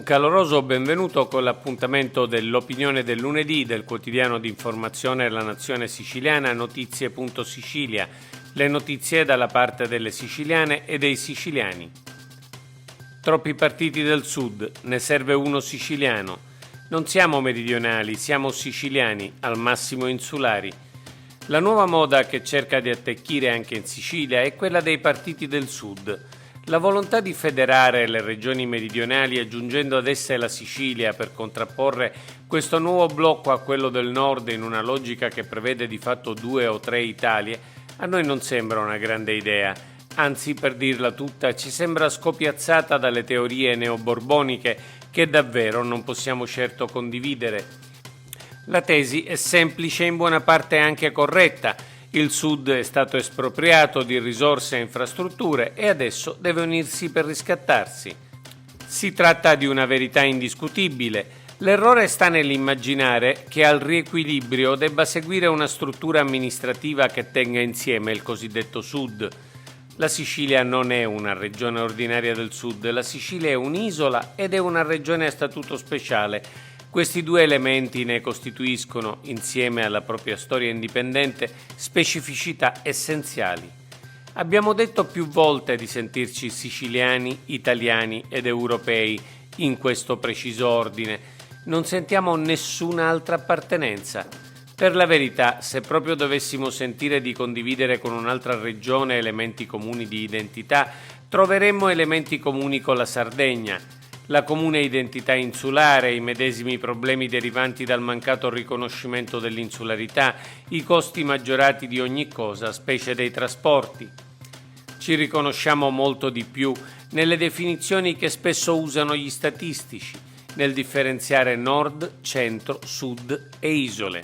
caloroso benvenuto con l'appuntamento dell'opinione del lunedì del quotidiano di informazione La Nazione Siciliana, Notizie.Sicilia, le notizie dalla parte delle siciliane e dei siciliani. Troppi partiti del sud, ne serve uno siciliano. Non siamo meridionali, siamo siciliani, al massimo insulari. La nuova moda che cerca di attecchire anche in Sicilia è quella dei partiti del sud. La volontà di federare le regioni meridionali aggiungendo ad esse la Sicilia per contrapporre questo nuovo blocco a quello del nord in una logica che prevede di fatto 2 o 3 Italie, a noi non sembra una grande idea. Anzi, per dirla tutta, ci sembra scopiazzata dalle teorie neoborboniche che davvero non possiamo certo condividere. La tesi è semplice e in buona parte anche corretta. Il Sud è stato espropriato di risorse e infrastrutture e adesso deve unirsi per riscattarsi. Si tratta di una verità indiscutibile. L'errore sta nell'immaginare che al riequilibrio debba seguire una struttura amministrativa che tenga insieme il cosiddetto Sud. La Sicilia non è una regione ordinaria del Sud, la Sicilia è un'isola ed è una regione a statuto speciale. Questi due elementi ne costituiscono, insieme alla propria storia indipendente, specificità essenziali. Abbiamo detto più volte di sentirci siciliani, italiani ed europei in questo preciso ordine. Non sentiamo nessun'altra appartenenza. Per la verità, se proprio dovessimo sentire di condividere con un'altra regione elementi comuni di identità, troveremmo elementi comuni con la Sardegna. La comune identità insulare, i medesimi problemi derivanti dal mancato riconoscimento dell'insularità, i costi maggiorati di ogni cosa, specie dei trasporti. Ci riconosciamo molto di più nelle definizioni che spesso usano gli statistici, nel differenziare nord, centro, sud e isole.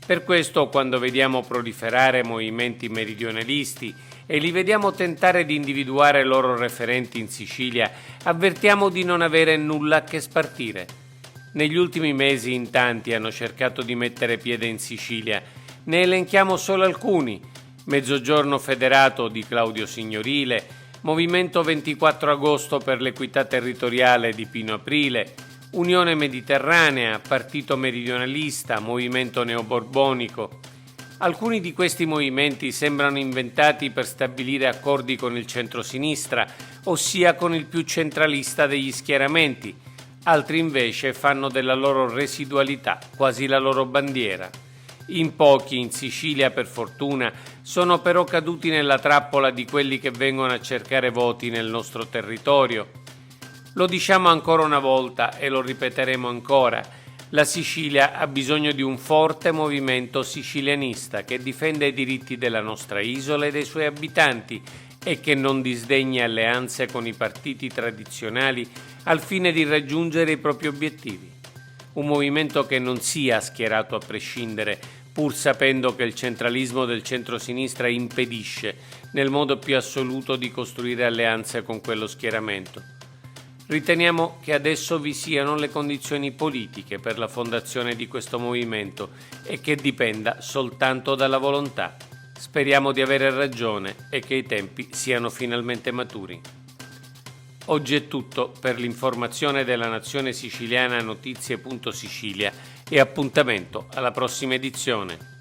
Per questo, quando vediamo proliferare movimenti meridionalisti e li vediamo tentare di individuare loro referenti in Sicilia, avvertiamo di non avere nulla a che spartire. Negli ultimi mesi in tanti hanno cercato di mettere piede in Sicilia. Ne elenchiamo solo alcuni: Mezzogiorno Federato di Claudio Signorile, Movimento 24 Agosto per l'Equità Territoriale di Pino Aprile, Unione Mediterranea, Partito Meridionalista, Movimento Neoborbonico. Alcuni di questi movimenti sembrano inventati per stabilire accordi con il centro-sinistra, ossia con il più centralista degli schieramenti. Altri invece fanno della loro residualità quasi la loro bandiera. In pochi, in Sicilia per fortuna, sono però caduti nella trappola di quelli che vengono a cercare voti nel nostro territorio. Lo diciamo ancora una volta e lo ripeteremo ancora: la Sicilia ha bisogno di un forte movimento sicilianista che difenda i diritti della nostra isola e dei suoi abitanti e che non disdegni alleanze con i partiti tradizionali al fine di raggiungere i propri obiettivi. Un movimento che non sia schierato a prescindere, pur sapendo che il centralismo del centro-sinistra impedisce nel modo più assoluto di costruire alleanze con quello schieramento. Riteniamo che adesso vi siano le condizioni politiche per la fondazione di questo movimento e che dipenda soltanto dalla volontà. Speriamo di avere ragione e che i tempi siano finalmente maturi. Oggi è tutto per l'informazione della Nazione Siciliana, Notizie.Sicilia, e appuntamento alla prossima edizione.